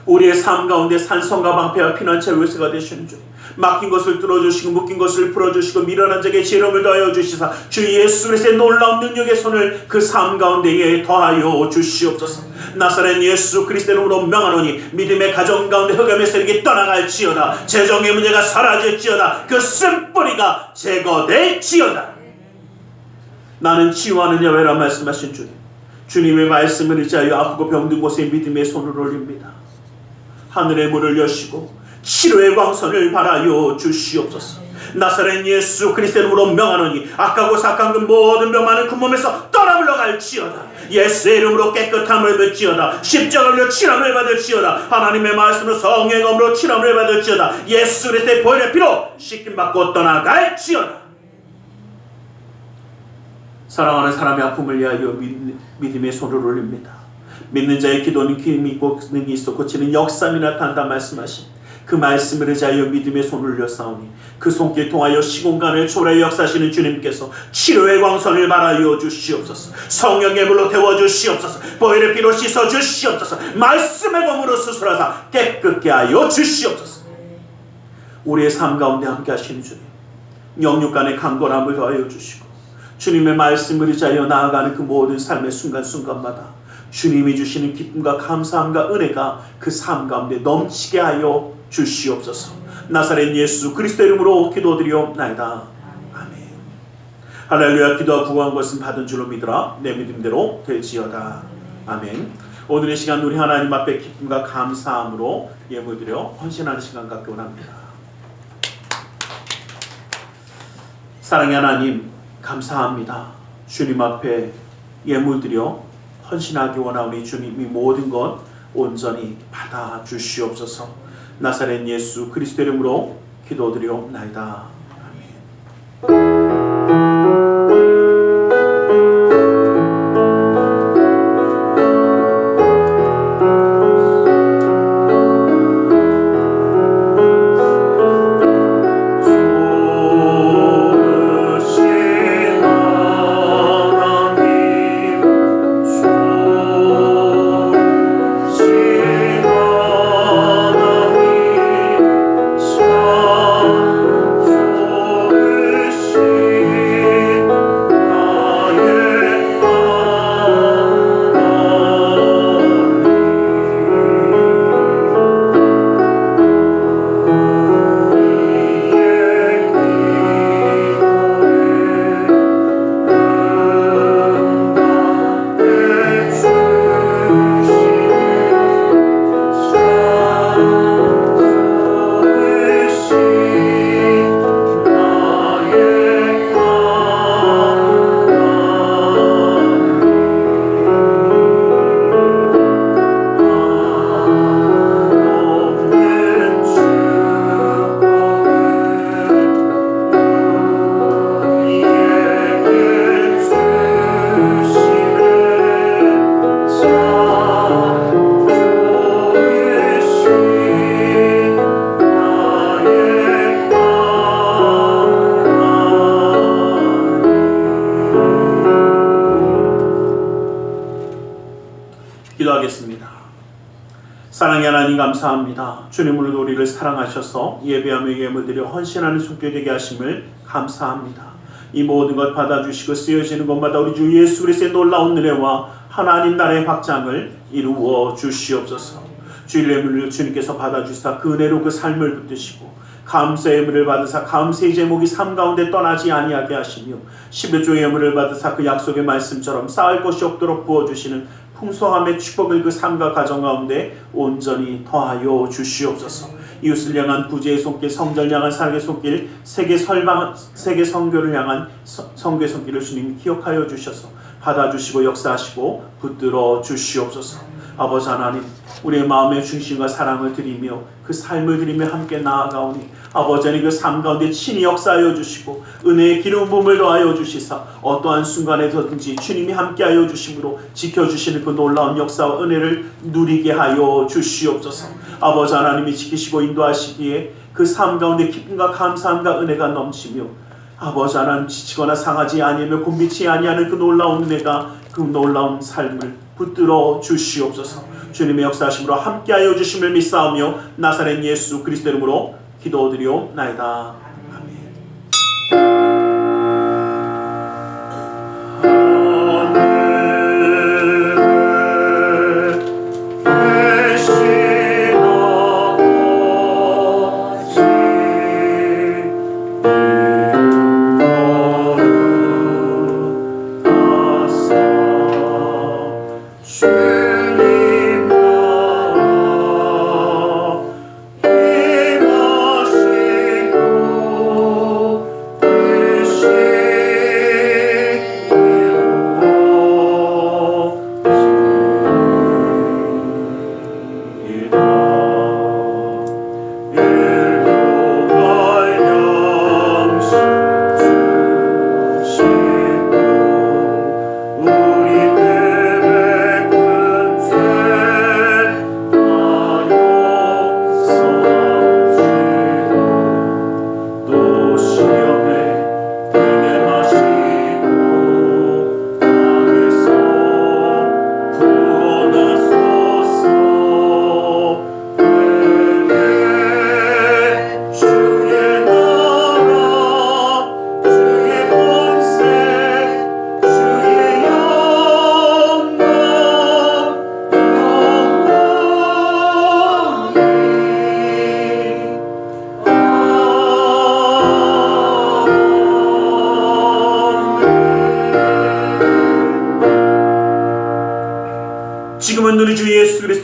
S1: 우리의 삶 가운데 산성과 방패와 피난처 요새가 되시는 주, 막힌 것을 뚫어주시고 묶인 것을 풀어주시고 미련한 자에게 지혜로움을 더하여 주시사 주 예수 그리스도의 놀라운 능력의 손을 그 삶 가운데에 더하여 주시옵소서. 나사렛 예수 그리스도의 이름으로 명하노니 믿음의 가정 가운데 흑암의 세력이 떠나갈지어다. 재정의 문제가 사라질지어다. 그 쓴뿌리가 제거될지어다. 나는 치유하는 야훼라 말씀하신 주님, 주님의 말씀을 의지하여 아프고 병든 곳에 믿음의 손을 올립니다. 하늘의 문을 여시고 치료의 광선을 발하여 주시옵소서. 나사렛 예수 그리스도의 이름으로 명하노니 악하고 사악한 그 모든 병만은 그 몸에서 떠나 물러갈지어다. 예수의 이름으로 깨끗함을 받을지어다. 십자가로 치람을 받을지어다. 하나님의 말씀으로 성령의 검으로 치람을 받을지어다. 예수 그리스도의 보혈의 피로 씻김받고 떠나갈지어다. 사랑하는 사람의 아픔을 위하여 믿음의 손을 올립니다. 믿는 자의 기도는 힘이 있고 능이 있어 고치는 역사함이 나타난다 말씀하신 그 말씀을 의지하여 믿음의 손을 올려싸우니 그 손길 통하여 시공간을 초월하여 역사하시는 주님께서 치료의 광선을 발하여 주시옵소서. 성령의 물로 태워주시옵소서. 보혈의 피로 씻어주시옵소서. 말씀의 검으로 수술하사 깨끗게 하여 주시옵소서. 우리의 삶 가운데 함께 하시는 주님, 영육간의 강건함을 더하여 주시고 주님의 말씀을 의지하여 나아가는 그 모든 삶의 순간순간마다 주님이 주시는 기쁨과 감사함과 은혜가 그 삶 가운데 넘치게 하여 주시옵소서. 나사렛 예수 그리스도 이름으로 기도드리옵나이다. 아멘. 할렐루야. 기도와 구한 것은 받은 줄로 믿으라. 내 믿음대로 될지어다. 아멘. 오늘의 시간 우리 하나님 앞에 기쁨과 감사함으로 예물드려 헌신하는 시간 갖기 원합니다. 사랑의 하나님 감사합니다. 주님 앞에 예물드려 헌신하기 원하오니 주님이 모든 것 온전히 받아 주시옵소서. 나사렛 예수 그리스도 이름으로 기도드리옵나이다. 기도하겠습니다. 사랑의 하나님 감사합니다. 주님으로 우리를 사랑하셔서 예배하며 예물드려 헌신하는 손길 되게 하심을 감사합니다. 이 모든 것 받아주시고 쓰여지는 것마다 우리 주 예수 그리스도의 놀라운 은혜와 하나님 나라의 확장을 이루어 주시옵소서. 주일 예물을 주님께서 받아주사 그 은혜로 그 삶을 붙드시고 감사의 예물을 받으사 감사의 제목이 삶 가운데 떠나지 아니하게 하시며 11조의 예물을 받으사 그 약속의 말씀처럼 쌓을 것이 없도록 부어주시는 풍성함의 축복을 그 삶과 가정 가운데 온전히 더하여 주시옵소서. 이웃을 향한 구제의 손길, 성전을 향한 사랑의 손길, 세계 선교를 향한 선교의 손길을 주님이 기억하여 주셔서 받아주시고 역사하시고 붙들어 주시옵소서. 아버지 하나님, 우리의 마음의 중심과 사랑을 드리며 그 삶을 드리며 함께 나아가오니 아버지 하나님 그 삶 가운데 친히 역사하여 주시고 은혜의 기름 부음을 더하여 주시사 어떠한 순간에서든지 주님이 함께하여 주심으로 지켜주시는 그 놀라운 역사와 은혜를 누리게 하여 주시옵소서. 아버지 하나님이 지키시고 인도하시기에 그 삶 가운데 기쁨과 감사함과 은혜가 넘치며 아버지 하나님 지치거나 상하지 아니하며 곤비치 아니하는 그 놀라운 은혜가 그 놀라운 삶을 붙들어 주시옵소서. 주님의 역사하심으로 함께하여 주심을 믿사오며 나사렛 예수 그리스도 이름으로 기도드리옵나이다.
S2: 주님 나라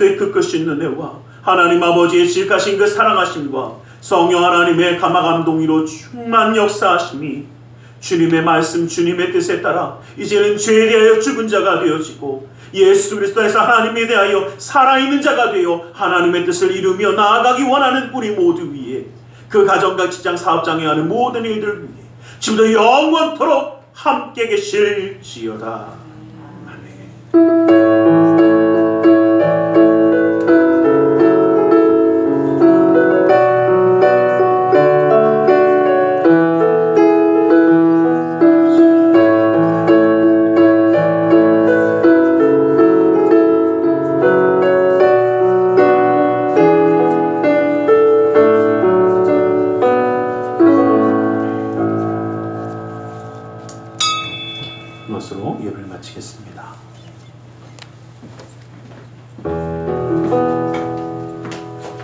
S1: 그리스도의 그 끝인 은혜와 하나님 아버지의 지극하신 그 사랑하심과 성령 하나님의 감화감동으로 충만 역사하심이 주님의 말씀, 주님의 뜻에 따라 이제는 죄에 대하여 죽은 자가 되어지고 예수 그리스도에서 하나님에 대하여 살아있는 자가 되어 하나님의 뜻을 이루며 나아가기 원하는 우리 모두 위에, 그 가정과 직장, 사업장에 하는 모든 일들 위해 지금도 영원토록 함께 계실지어다. 아멘. 이것으로 예배를 마치겠습니다.